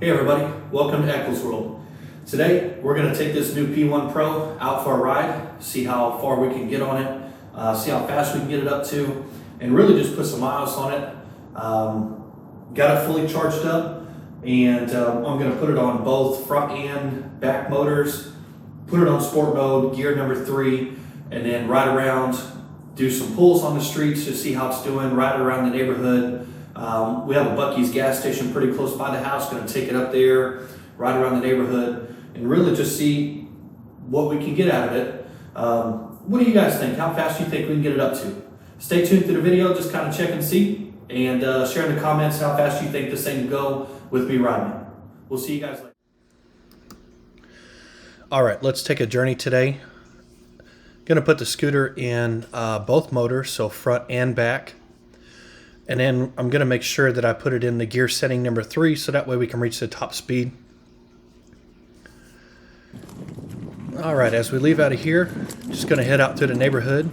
Hey everybody, welcome to Eccles World. Today we're going to take this new P1 Pro out for a ride, see how far we can get on it, see how fast we can get it up to, and really just put some miles on it. Got it fully charged up, and I'm going to put it on both front and back motors, put it on sport mode, gear number 3, and then ride around, do some pulls on the streets to see how it's doing, ride around the neighborhood. We have a Buc-ee's gas station pretty close by the house. Going to take it up there, ride around the neighborhood, and really just see what we can get out of it. What do you guys think? How fast do you think we can get it up to? Stay tuned through the video, just kind of check and see, and share in the comments how fast you think this thing will go with me riding it. We'll see you guys later. All right, let's take a journey today. Going to put the scooter in both motors, so front and back. And then I'm going to make sure that I put it in the gear setting number 3 so that way we can reach the top speed. All right, as we leave out of here, just going to head out through the neighborhood.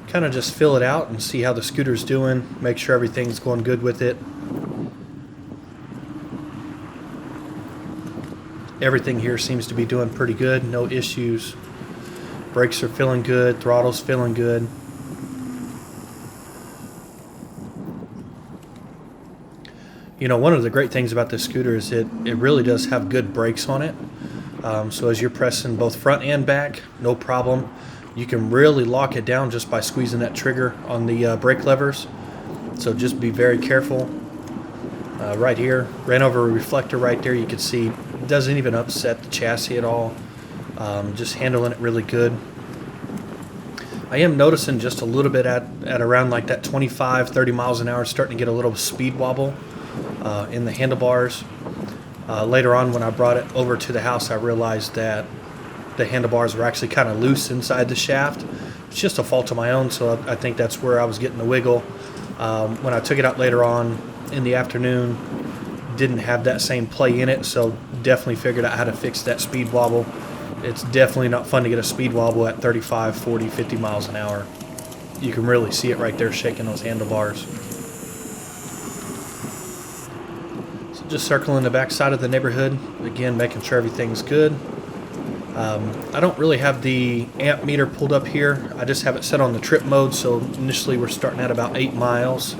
Kind of just fill it out and see how the scooter's doing. Make sure everything's going good with it. Everything here seems to be doing pretty good. No issues. Brakes are feeling good. Throttle's feeling good. You know, one of the great things about this scooter is it really does have good brakes on it. So as you're pressing both front and back, no problem. You can really lock it down just by squeezing that trigger on the brake levers. So just be very careful. Right here, ran over a reflector right there. You can see it doesn't even upset the chassis at all. Just handling it really good. I am noticing just a little bit at around like that 25, 30 miles an hour, starting to get a little speed wobble in the handlebars. Later on, when I brought it over to the house, I realized that the handlebars were actually kind of loose inside the shaft. It's just a fault of my own, so I think that's where I was getting the wiggle. When I took it out later on in the afternoon, didn't have that same play in it, so definitely figured out how to fix that speed wobble. It's definitely not fun to get a speed wobble at 35, 40, 50 miles an hour. You can really see it right there shaking those handlebars. Just circling the back side of the neighborhood, again making sure everything's good. I don't really have the amp meter pulled up here. I just have it set on the trip mode, so initially we're starting at about 8 miles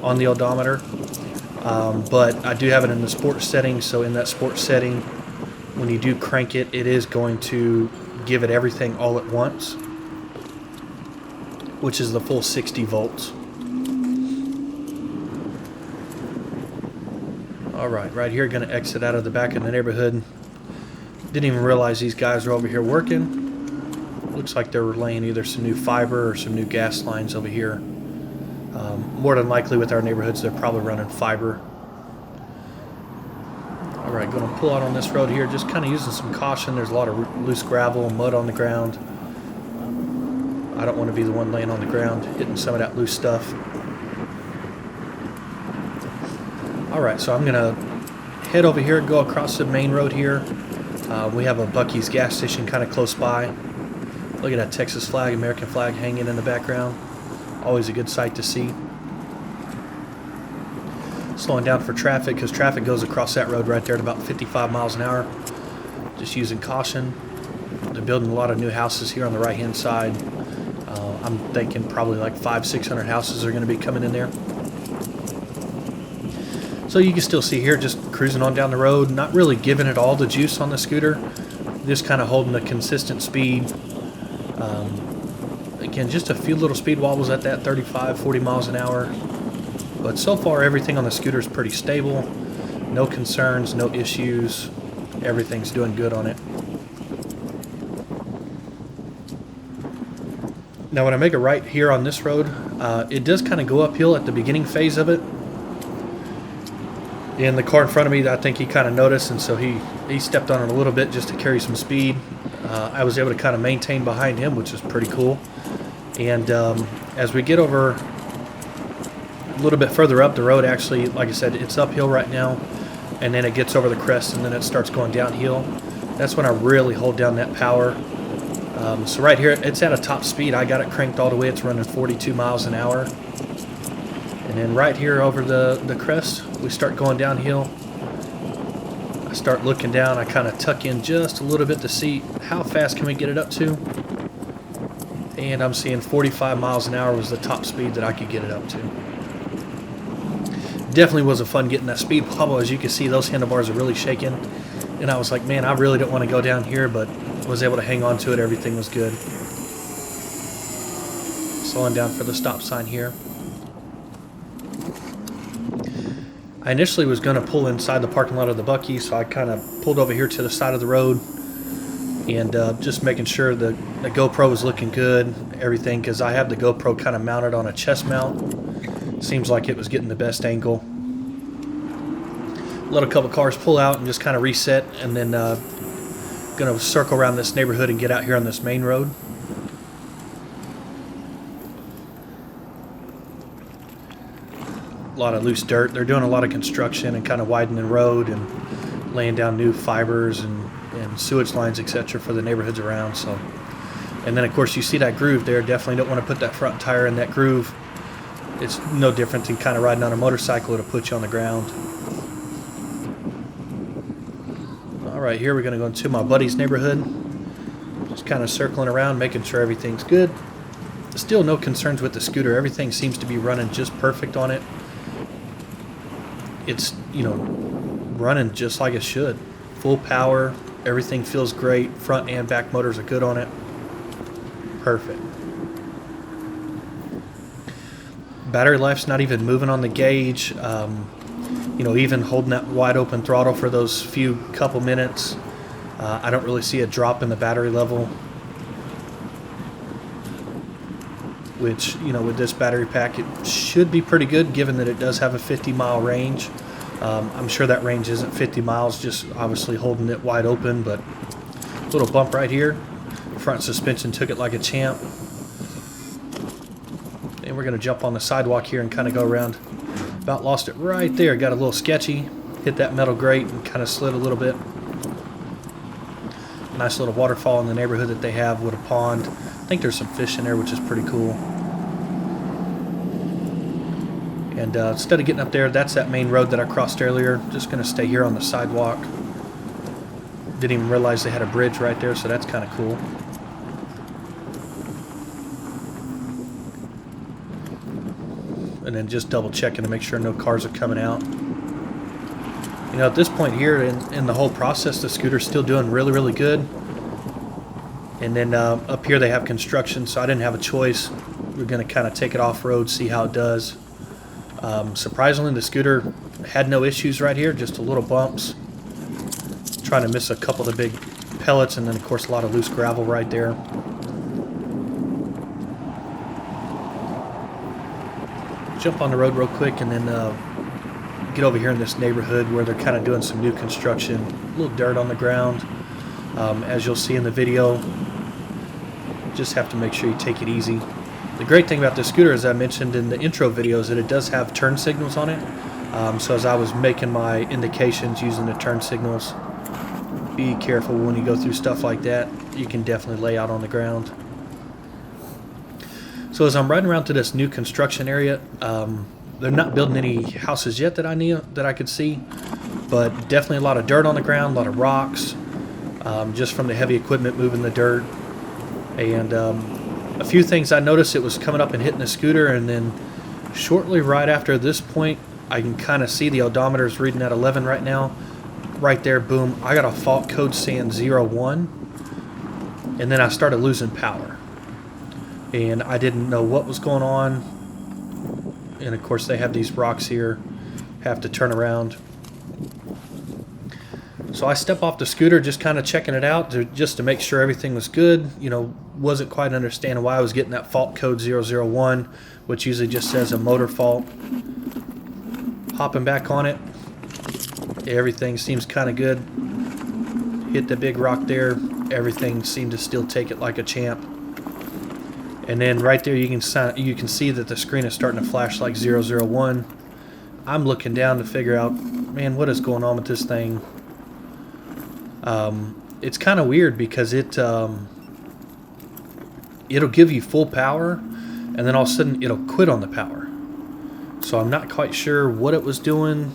on the odometer. But I do have it in the sports setting, so in that sports setting, when you do crank it, it is going to give it everything all at once, which is the full 60 volts. Alright, right here, going to exit out of the back of the neighborhood. Didn't even realize these guys are over here working. Looks like they're laying either some new fiber or some new gas lines over here. More than likely with our neighborhoods, they're probably running fiber. Alright, going to pull out on this road here, just kind of using some caution. There's a lot of loose gravel, mud on the ground. I don't want to be the one laying on the ground, hitting some of that loose stuff. Alright, so I'm going to head over here, go across the main road here. We have a Buc-ee's gas station kind of close by. Look at that Texas flag, American flag hanging in the background. Always a good sight to see. Slowing down for traffic because traffic goes across that road right there at about 55 miles an hour. Just using caution. They're building a lot of new houses here on the right hand side. I'm thinking probably like 500-600 houses are going to be coming in there. So you can still see here, just cruising on down the road, not really giving it all the juice on the scooter, just kind of holding a consistent speed. Again, just a few little speed wobbles at that 35, 40 miles an hour. But so far, everything on the scooter is pretty stable. No concerns, no issues. Everything's doing good on it. Now, when I make a right here on this road, it does kind of go uphill at the beginning phase of it. And the car in front of me, I think he kind of noticed, and so he stepped on it a little bit just to carry some speed. I was able to kind of maintain behind him, which is pretty cool. And as we get over a little bit further up the road, actually, like I said, it's uphill right now, and then it gets over the crest, and then it starts going downhill. That's when I really hold down that power. So right here, it's at a top speed. I got it cranked all the way. It's running 42 miles an hour. And then right here over the crest, we start going downhill. I start looking down. I kind of tuck in just a little bit to see how fast can we get it up to. And I'm seeing 45 miles an hour was the top speed that I could get it up to. Definitely wasn't fun getting that speed bubble. As you can see, those handlebars are really shaking. And I was like, man, I really don't want to go down here, but was able to hang on to it. Everything was good. Slowing down for the stop sign here. I initially was going to pull inside the parking lot of the Bucky, so I kind of pulled over here to the side of the road and just making sure the GoPro was looking good, everything, because I have the GoPro kind of mounted on a chest mount. Seems like it was getting the best angle. Let a couple cars pull out and just kind of reset, and then going to circle around this neighborhood and get out here on this main road. A lot of loose dirt. They're doing a lot of construction and kind of widening the road and laying down new fibers and sewage lines, etc. for the neighborhoods around. So, and then of course you see that groove there. Definitely don't want to put that front tire in that groove. It's no different than kind of riding on a motorcycle. It'll put you on the ground. All right, here we're going to go into my buddy's neighborhood. Just kind of circling around, making sure everything's good. Still no concerns with the scooter. Everything seems to be running just perfect on it. It's, you know, running just like it should. Full power. Everything feels great. Front and back motors are good on it. Perfect. Battery life's not even moving on the gauge. You know, even holding that wide open throttle for those few couple minutes, I don't really see a drop in the battery level. Which, you know, with this battery pack, it should be pretty good given that it does have a 50-mile range. I'm sure that range isn't 50 miles, just obviously holding it wide open, but a little bump right here. Front suspension took it like a champ. And we're going to jump on the sidewalk here and kind of go around. About lost it right there. Got a little sketchy. Hit that metal grate and kind of slid a little bit. Nice little waterfall in the neighborhood that they have with a pond. I think there's some fish in there, which is pretty cool. And instead of getting up there, that's that main road that I crossed earlier. Just going to stay here on the sidewalk. Didn't even realize they had a bridge right there, so that's kind of cool. And then just double checking to make sure no cars are coming out. You know, at this point here in the whole process, the scooter's still doing really, really good. And then up here they have construction, so I didn't have a choice. We're going to kind of take it off-road, see how it does. Surprisingly, the scooter had no issues right here, just a little bumps. Trying to miss a couple of the big pellets, and then of course a lot of loose gravel right there. Jump on the road real quick and then get over here in this neighborhood where they're kind of doing some new construction. A little dirt on the ground. As you'll see in the video, just have to make sure you take it easy. The great thing about this scooter, as I mentioned in the intro video, is that it does have turn signals on it. So as I was making my indications using the turn signals, be careful when you go through stuff like that. You can definitely lay out on the ground. So as I'm riding around to this new construction area, they're not building any houses yet that I could see, but definitely a lot of dirt on the ground, a lot of rocks, just from the heavy equipment moving the dirt. And a few things I noticed, it was coming up and hitting the scooter, and then shortly right after this point, I can kind of see the odometer is reading at 11 right now. Right there, boom, I got a fault code saying 01, and then I started losing power. And I didn't know what was going on. And of course they have these rocks here, have to turn around. So I step off the scooter, just kind of checking it out just to make sure everything was good. You know, wasn't quite understanding why I was getting that fault code 001, which usually just says a motor fault. Hopping back on it, everything seems kind of good. Hit the big rock there, everything seemed to still take it like a champ. And then right there you can see that the screen is starting to flash like 001. I'm looking down to figure out, man, what is going on with this thing? It's kind of weird because it'll give you full power, and then all of a sudden it'll quit on the power. So I'm not quite sure what it was doing.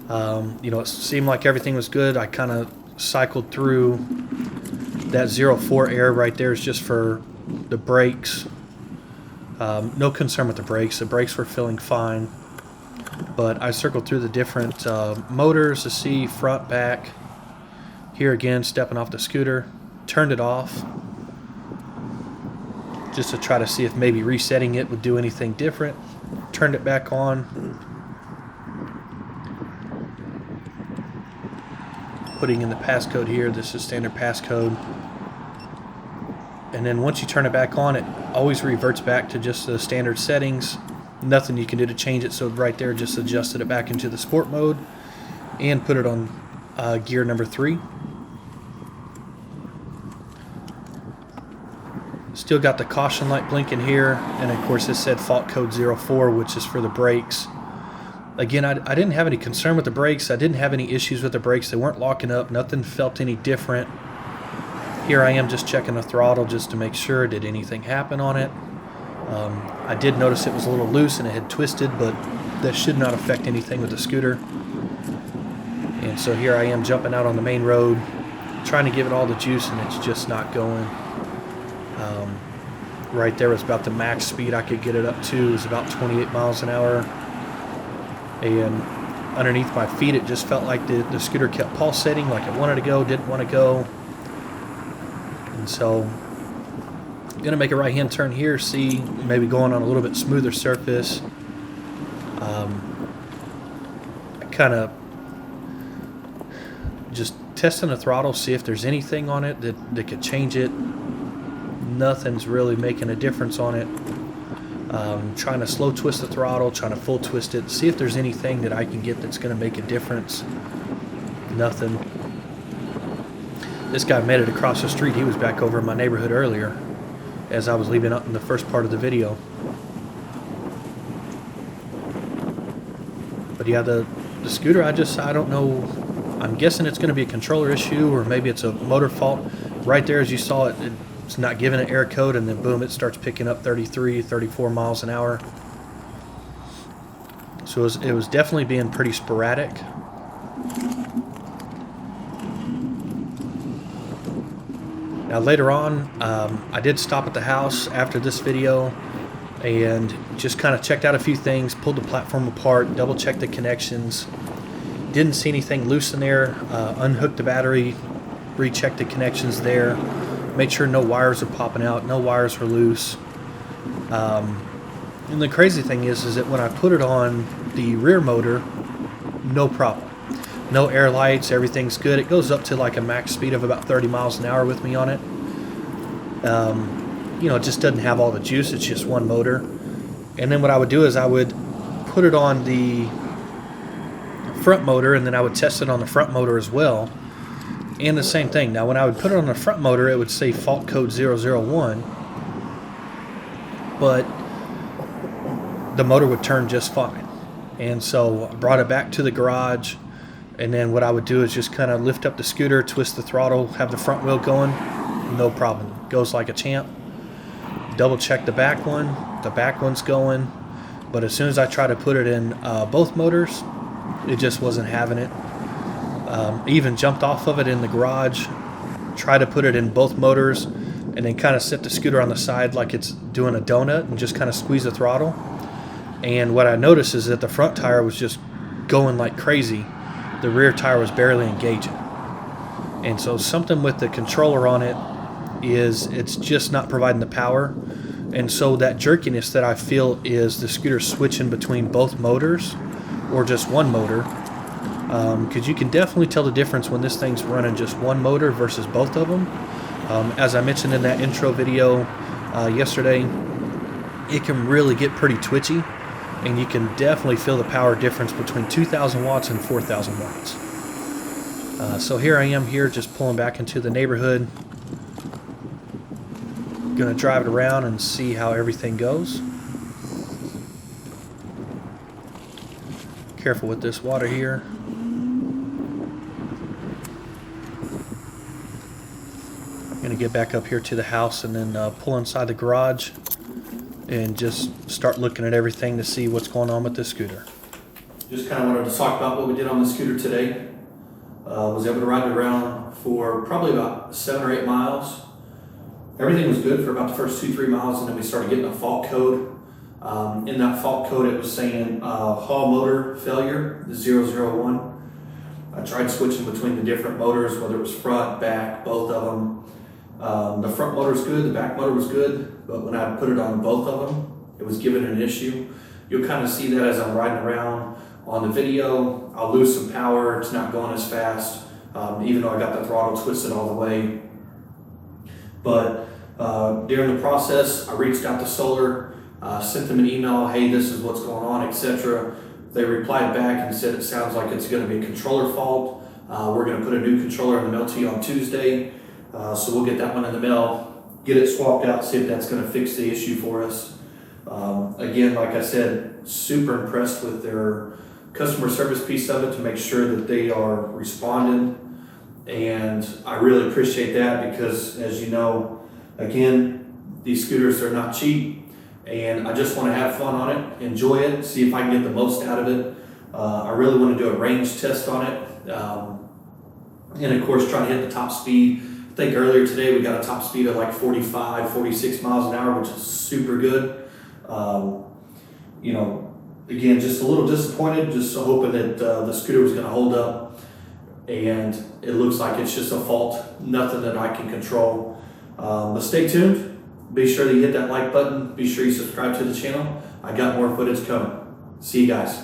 You know, it seemed like everything was good. I kind of cycled through that 0.4 error right there is just for the brakes. No concern with the brakes. The brakes were feeling fine. But I circled through the different motors to see front, back. Here again, stepping off the scooter. Turned it off just to try to see if maybe resetting it would do anything different. Turned it back on. Putting in the passcode here. This is standard passcode. And then once you turn it back on, it always reverts back to just the standard settings. Nothing you can do to change it, so right there just adjusted it back into the sport mode and put it on gear number 3. Still got the caution light blinking here, and of course it said fault code 04, which is for the brakes. Again, I didn't have any concern with the brakes. I didn't have any issues with the brakes. They weren't locking up. Nothing felt any different. Here I am just checking the throttle just to make sure. Did anything happen on it? I did notice it was a little loose and it had twisted, but that should not affect anything with the scooter. And so here I am jumping out on the main road, trying to give it all the juice, and it's just not going. Right there was about the max speed I could get it up to. It was about 28 miles an hour. And underneath my feet, it just felt like the scooter kept pulsating, like it wanted to go, didn't want to go. And so I'm going to make a right-hand turn here, see maybe going on a little bit smoother surface. I kind of just testing the throttle, see if there's anything on it that could change it. Nothing's really making a difference on it. Trying to slow twist the throttle, trying to full twist it, see if there's anything that I can get that's going to make a difference. Nothing. This guy made it across the street. He was back over in my neighborhood earlier as I was leaving up in the first part of the video. But yeah, the scooter, I don't know. I'm guessing it's going to be a controller issue, or maybe it's a motor fault. Right there, as you saw it, it's not giving an error code, and then boom, it starts picking up 33, 34 miles an hour. So it was definitely being pretty sporadic. Now later on, I did stop at the house after this video and just kind of checked out a few things, pulled the platform apart, double checked the connections. Didn't see anything loose in there. Unhooked the battery, rechecked the connections there. Made sure no wires are popping out, no wires were loose. And the crazy thing is that when I put it on the rear motor, no problem. No air lights, everything's good. It goes up to like a max speed of about 30 miles an hour with me on it. You know, it just doesn't have all the juice, it's just one motor. And then what I would do is I would put it on the front motor, and then I would test it on the front motor as well. And the same thing. Now when I would put it on the front motor, it would say fault code 001, but the motor would turn just fine. And so I brought it back to the garage, and then what I would do is just kind of lift up the scooter, twist the throttle, have the front wheel going, no problem. Goes like a champ. Double check the back one. The back one's going. But as soon as I try to put it in both motors, it just wasn't having it. Even jumped off of it in the garage, tried to put it in both motors, and then kind of set the scooter on the side like it's doing a donut and just kind of squeeze the throttle. And what I noticed is that the front tire was just going like crazy. The rear tire was barely engaging. And so something with the controller on it is it's just not providing the power. And so that jerkiness that I feel is the scooter switching between both motors or just one motor. Because you can definitely tell the difference when this thing's running just one motor versus both of them. As I mentioned in that intro video yesterday, it can really get pretty twitchy, and you can definitely feel the power difference between 2,000 watts and 4,000 watts. So here I am here just pulling back into the neighborhood. Gonna drive it around and see how everything goes. Careful with this water here. Gonna get back up here to the house and then pull inside the garage and just start looking at everything to see what's going on with this scooter. Just kind of wanted to talk about what we did on the scooter today. Was able to ride it around for probably about 7 or 8 miles. Everything was good for about the first 2-3 miles, and then we started getting a fault code. In that fault code, it was saying hall motor failure, the 001. I tried switching between the different motors, whether it was front, back, both of them. The front motor was good, the back motor was good, but when I put it on both of them, it was giving an issue. You'll kind of see that as I'm riding around on the video. I'll lose some power, it's not going as fast, even though I got the throttle twisted all the way. But during the process, I reached out to Solar, sent them an email, hey, this is what's going on, etc. They replied back and said it sounds like it's going to be a controller fault. We're going to put a new controller in the mail to you on Tuesday, so we'll get that one in the mail, get it swapped out, see if that's going to fix the issue for us. Again, like I said, super impressed with their customer service piece of it to make sure that they are responding, and I really appreciate that because, as you know, again, these scooters are not cheap, and I just want to have fun on it, enjoy it, see if I can get the most out of it. I really want to do a range test on it, and of course try to hit the top speed. I think earlier today we got a top speed of like 45, 46 miles an hour, which is super good. You know, again, just a little disappointed, just hoping that the scooter was going to hold up, and it looks like it's just a fault, nothing that I can control. But stay tuned. Be sure that you hit that like button. Be sure you subscribe to the channel. I got more footage coming. See you guys.